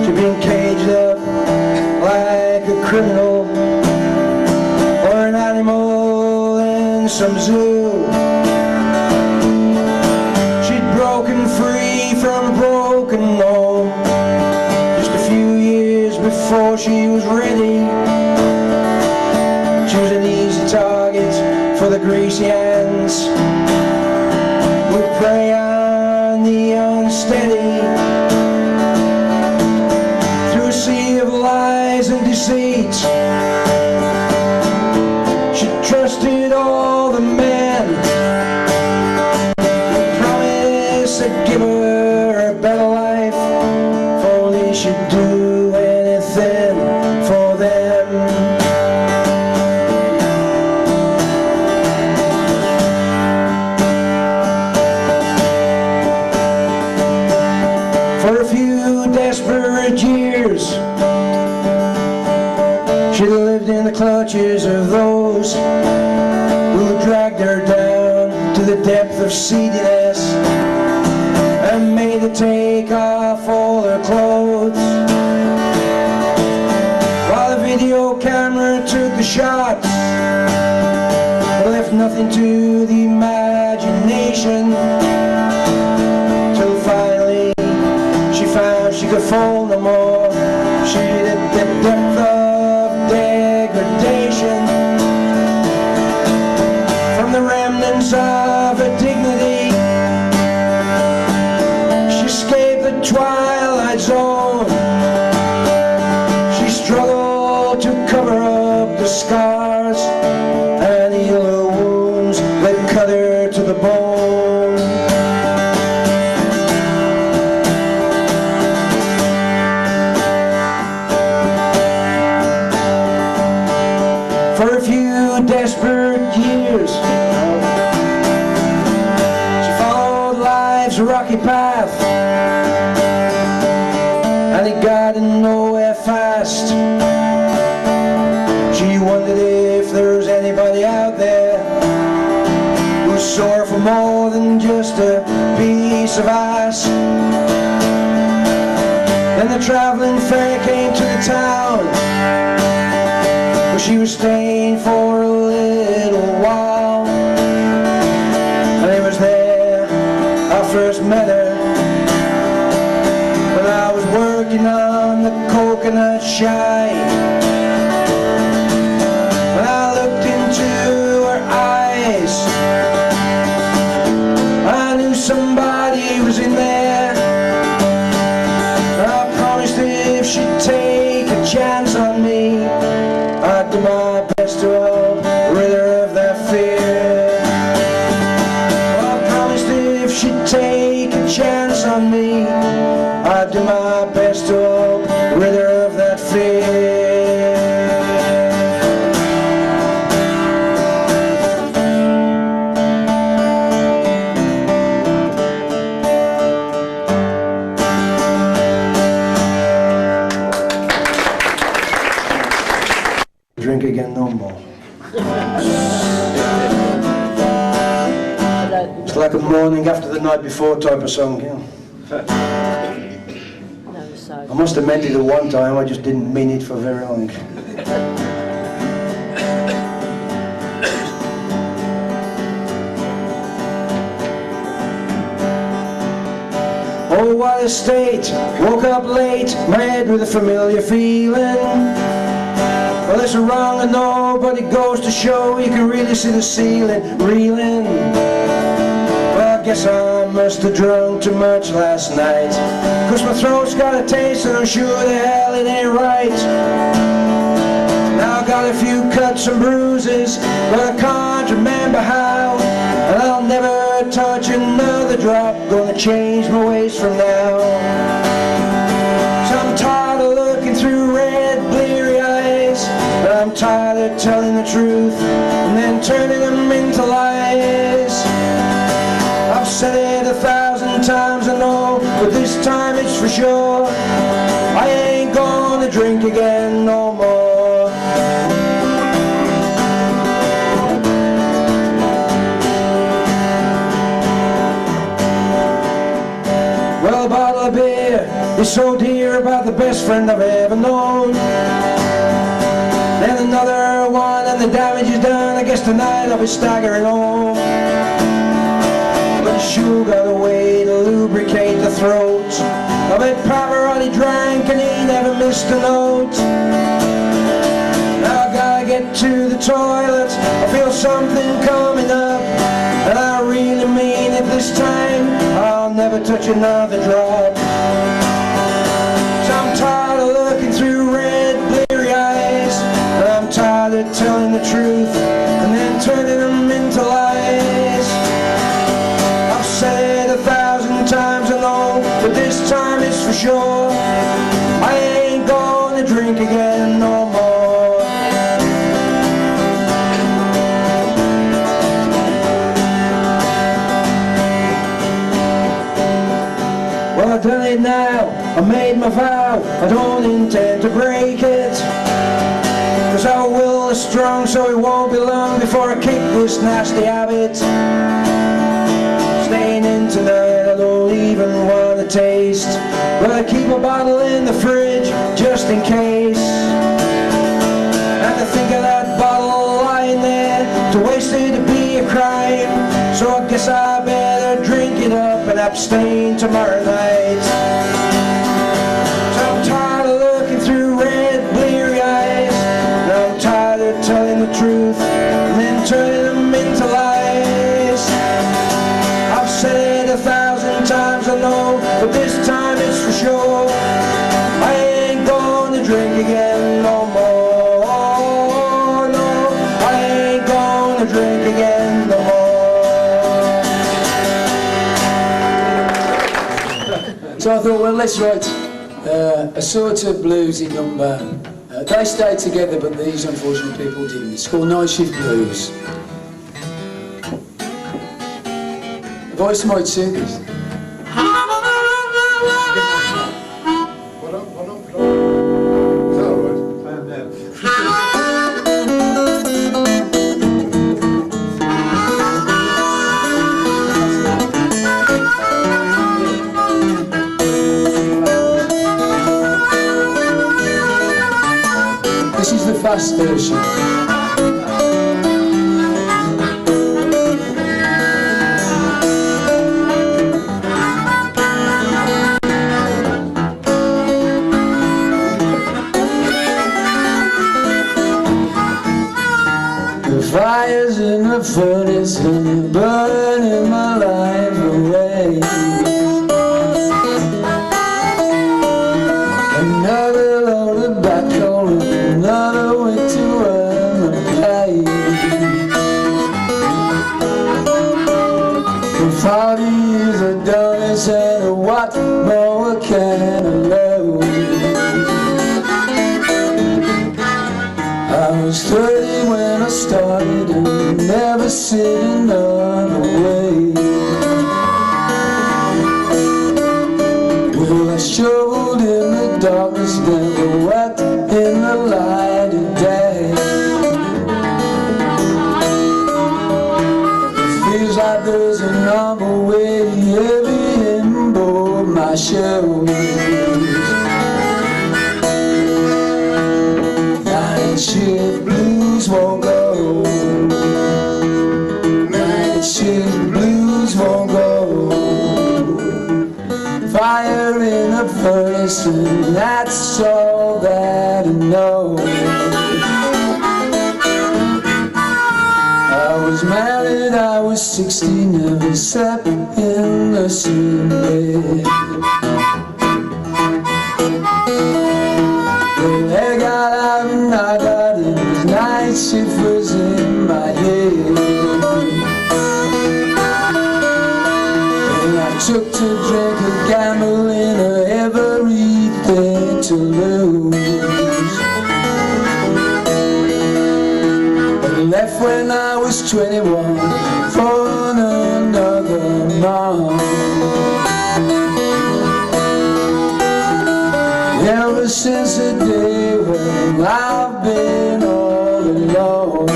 She'd been caged up like a criminal or an animal in some zoo. She'd broken free from a broken home just a few years before she was ready. She was an easy target for the greasy hands who prey on the unsteady. Through a sea of lies and deceit, she trusted all the men who promised to give her a better life, if only she'd do anything for them. For a few desperate years, she lived in the clutches of those who dragged her down to the depth of seediness and made her take off all her clothes. While the video camera took the shots, it left nothing to the imagination, till finally she found she could fall no more. She hit the depth of degradation. From the remnants of her dignity, she escaped the twilight zone. She struggled to cover up the scars and heal her wounds that cut her to the bone. For a few desperate years, she followed life's rocky path, and it got nowhere fast. She wondered if there was anybody out there who saw her for more than just a piece of ice. Then the traveling fair came to the town where she was staying for a little while, and it was there I first met her, when I was working on the coconut shy. When I looked into her eyes, I knew somebody was in there. I promised if she'd take a chance on me, I'd do my best to help rid her of that fear. I promised if she'd take a chance on me, I'd do my best to help rid her of that fear. Drink again no more. It's like a morning after the night before type of song, you know. I must have meant it at one time, I just didn't mean it for very long. Oh, what a state. Woke up late, my head with a familiar feeling. Well, it's wrong and nobody goes to show. You can really see the ceiling reeling. Well, I guess I must have drunk too much last night, 'cause my throat's got a taste and I'm sure the hell it ain't right. Now I got a few cuts and bruises, but I can't remember how. And I'll never touch another drop, gonna change my ways from now. So I'm tired of looking through red, bleary eyes, but I'm tired of telling the truth and then turning them into lies. I've said it 1,000 times, I know, but this time it's for sure. I ain't gonna drink again no more. Well, a bottle of beer is so dear, about the best friend I've ever known. Then another one and the damage is done. I guess tonight I'll be staggering home. But sure got a way to lubricate the throat. I bet Pavarotti drank and he never missed a note. Now I gotta get to the toilet, I feel something coming up, and I really mean it this time, I'll never touch another drop. So I'm tired of looking through red, bleary eyes, and I'm tired of telling the truth and then turning them into lies. I've said it 1,000 times, I know, but this time it's for sure. I ain't gonna drink again no more. Well, I've done it now, I made my vow, I don't intend to break it. 'Cause our will is strong, so it won't be long before I kick this nasty habit. Staying in tonight, I don't even want to taste, but I keep a bottle in the fridge, just in case. And to think of that bottle lying there, to waste it would be a crime. So I guess I better drink it up and abstain tomorrow night. So I'm tired of looking through red, bleary eyes, and I'm tired of telling the truth and then turning them into lies. I've said it 1,000 times, I know, but this time it's for sure. I ain't gonna drink again no more. No, I ain't gonna drink again no more. So I thought, well, let's write a sort of bluesy number. They stayed together, but these unfortunate people didn't. It's called Night Shift Blues. The voice might sing this. This is the fast version. The fires in the furnace and they're burning my life away. Another load of back home, another way to earn a pay. For 40 years I've done this, and what more can I know? I was 30 when I started, and never said another way. Well, I shoveled in the darkness, never wept in the light of day. It feels like there's an armor way heavy in both my shoulders. Night shift blues won't go. Night shift blues won't go. Fire missing, that's all that I know. I was married, I was 16, never slept in the same bed. When I got out and I got in, the night shift was in my head. And I took to drink and gambling, everything to lose. And left when I was 21 for another month. Ever since the day when I've been all alone,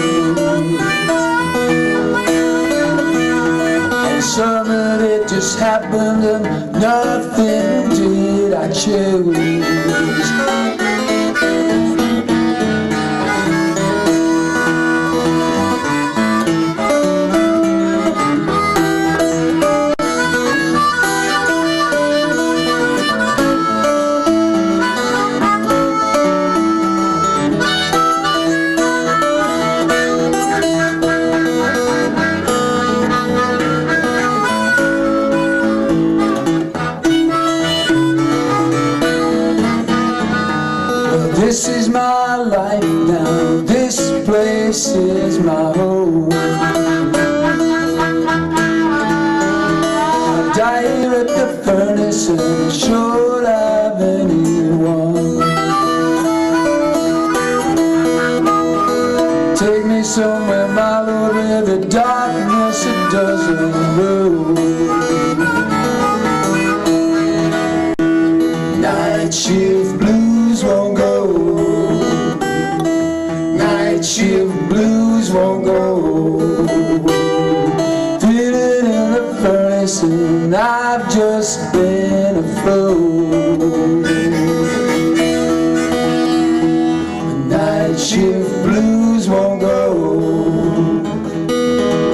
and suddenly it just happened and nothing did I choose. This is my life now, this place is my home. I die here at the furnace and should have anyone. Take me somewhere, my Lord, where the darkness it doesn't rule. Night shift blues won't go. Night shift blues won't go. Feel it in the furnace and I've just been afloat. Night shift blues won't go.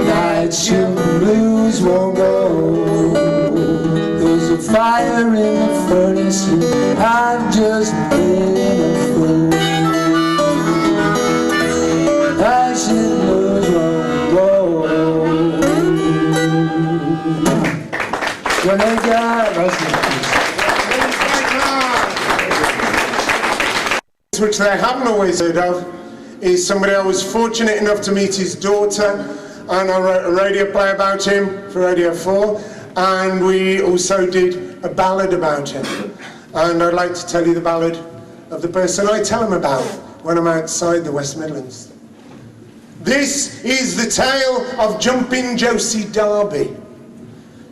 Night shift blues won't go. There's a fire in the furnace and I've just been afloat. Night shift blues won't go. Which they haven't always heard of is somebody I was fortunate enough to meet his daughter, and I wrote a radio play about him for Radio 4, and we also did a ballad about him. And I'd like to tell you the ballad of the person I tell him about when I'm outside the West Midlands. This is the tale of Jumping Josie Darby,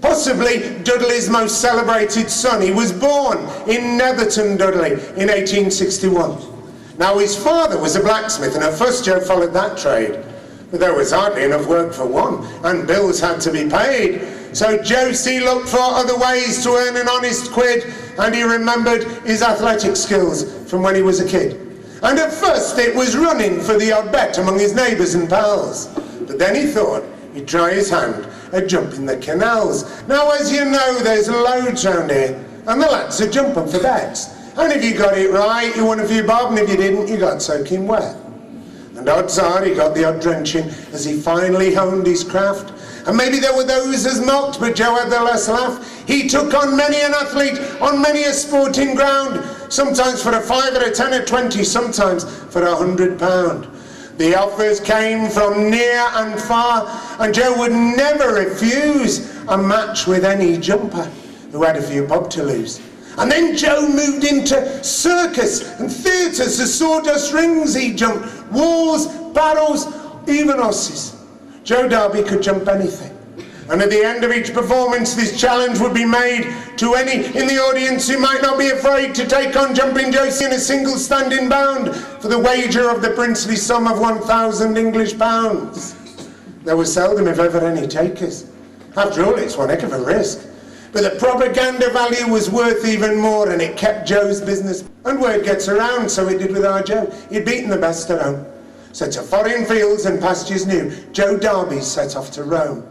possibly Dudley's most celebrated son. He was born in Netherton, Dudley, in 1861. Now his father was a blacksmith, and at first Joe followed that trade. But there was hardly enough work for one, and bills had to be paid. So Josie looked for other ways to earn an honest quid, and he remembered his athletic skills from when he was a kid. And at first it was running for the odd bet among his neighbours and pals. But then he thought he'd try his hand at jumping the canals. Now, as you know, there's loads round here, and the lads are jumping for bets. And if you got it right, you won a few bob, and if you didn't, you got soaking wet. And odds are he got the odd drenching as he finally honed his craft. And maybe there were those as mocked, but Joe had the less laugh. He took on many an athlete on many a sporting ground, sometimes for a 5 or a 10 or 20, sometimes for £100. The offers came from near and far, and Joe would never refuse a match with any jumper who had a few bob to lose. And then Joe moved into circus and theatres. The sawdust rings he jumped, walls, barrels, even horses. Joe Darby could jump anything. And at the end of each performance, this challenge would be made to any in the audience who might not be afraid to take on Jumping Josie in a single standing bound for the wager of the princely sum of 1,000 English pounds. There were seldom, if ever, any takers. After all, it's one heck of a risk. But the propaganda value was worth even more, and it kept Joe's business. And word gets around, so it did with our Joe. He'd beaten the best at home. So to foreign fields and pastures new, Joe Darby set off to Rome.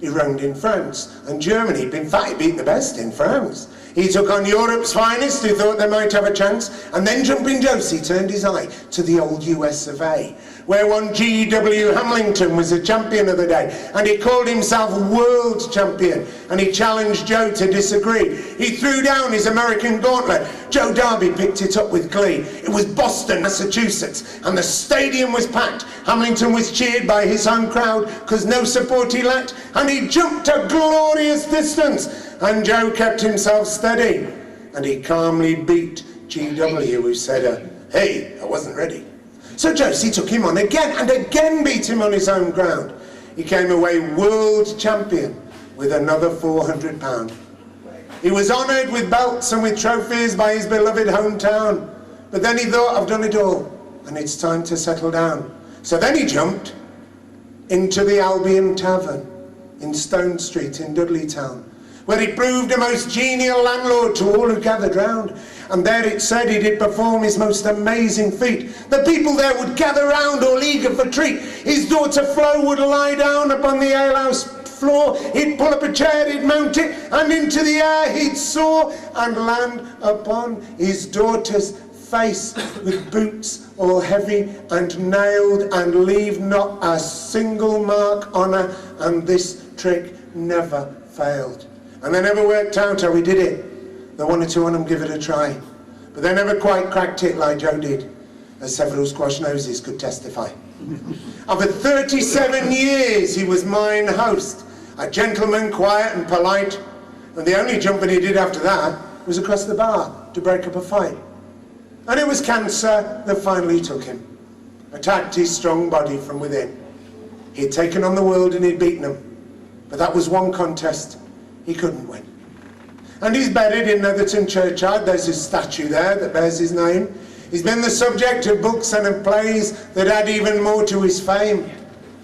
He roamed in France and Germany. In fact, he beat the best in France. He took on Europe's finest who thought they might have a chance, and then Jumping Josie turned his eye to the old US of A, where one G.W. Hamilton was a champion of the day, and he called himself world champion, and he challenged Joe to disagree. He threw down his American gauntlet. Joe Darby picked it up with glee. It was Boston, Massachusetts, and the stadium was packed. Hamilton was cheered by his home crowd, because no support he lacked, and he jumped a glorious distance. And Joe kept himself steady, and he calmly beat G.W., who said, hey, I wasn't ready. So Josie took him on again, and again beat him on his own ground. He came away world champion with another £400. He was honoured with belts and with trophies by his beloved hometown. But then he thought, I've done it all, and it's time to settle down. So then he jumped into the Albion Tavern in Stone Street in Dudley Town, where he proved a most genial landlord to all who gathered round. And there it said he did perform his most amazing feat. The people there would gather round, all eager for treat. His daughter Flo would lie down upon the alehouse floor. He'd pull up a chair, he'd mount it, and into the air he'd soar and land upon his daughter's face with boots all heavy and nailed, and leave not a single mark on her. And this trick never failed. And they never worked out how he did it. They wanted to want him give it a try. But they never quite cracked it like Joe did, as several squash noses could testify. And for 37 years he was mine host, a gentleman, quiet and polite. And the only jumping he did after that was across the bar to break up a fight. And it was cancer that finally took him, attacked his strong body from within. He'd taken on the world and he'd beaten them. But that was one contest he couldn't win. And he's buried in Netherton churchyard. There's his statue there that bears his name. He's been the subject of books and of plays that add even more to his fame.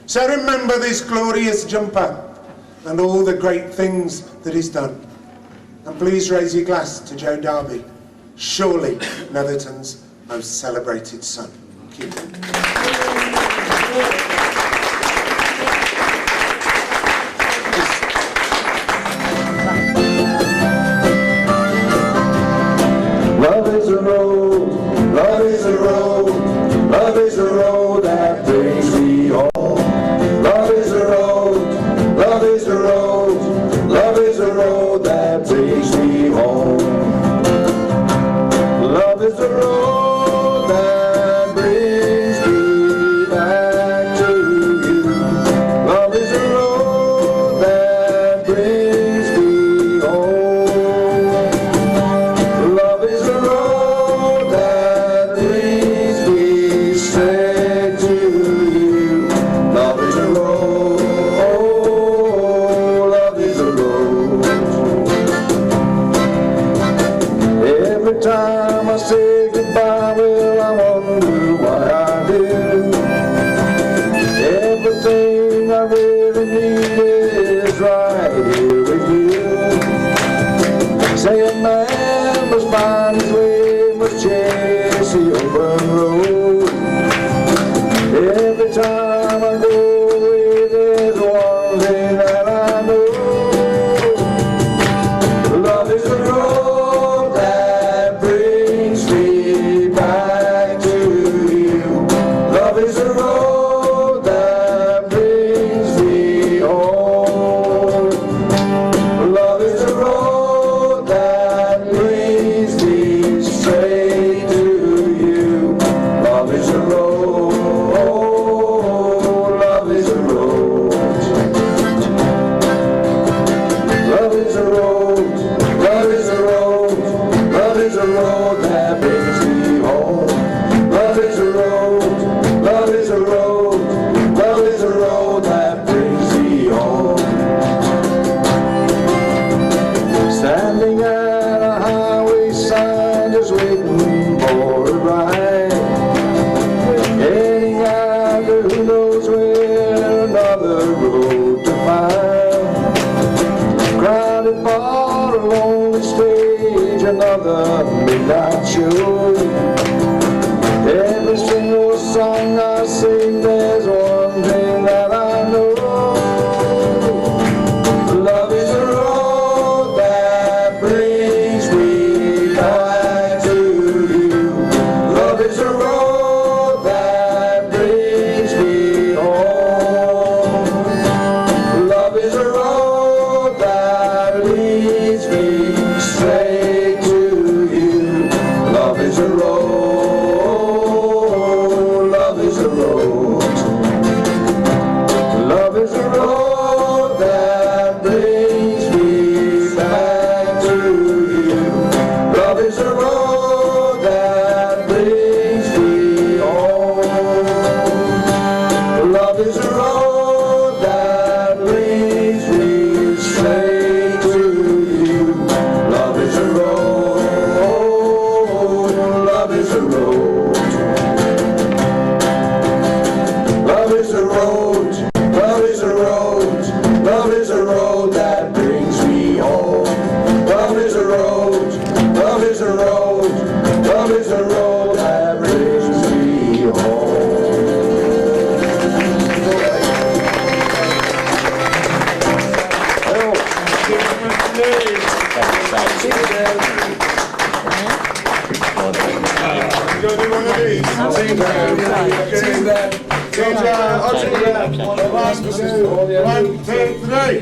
So remember this glorious jumper and all the great things that he's done. And please raise your glass to Joe Darby, surely Netherton's most celebrated son. Thank you. Love is a road, love is a road, love is a road that brings me home. Love is a road, love is a road, love is a road that brings me home. Love is a road that brings me back to you. Love is a road that brings me home. Love is a road that brings me straight to you. Love is a road, oh, love is a road. Every time I say goodbye, well, I wonder why I do. Everything I really need is right here with you. Say a man must find his way, must chase the open road. Every time I go away, there's one thing that I know. Love is a road that brings me back to you. Love is a road that brings me home. Love is a road that is a road that brings me home. Love is a road, love is a road, love is a road that brings me home. Go do one of these. One, two, three.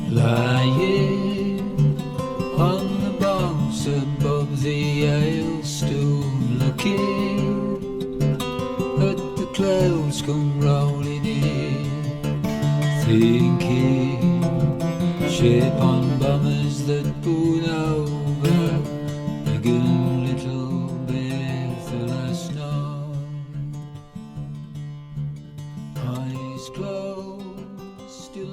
Lying on the box above the hailstone, looking at the clouds come rolling in, thinking shape on bombers that boon over big and little Bethel last night. Eyes closed, still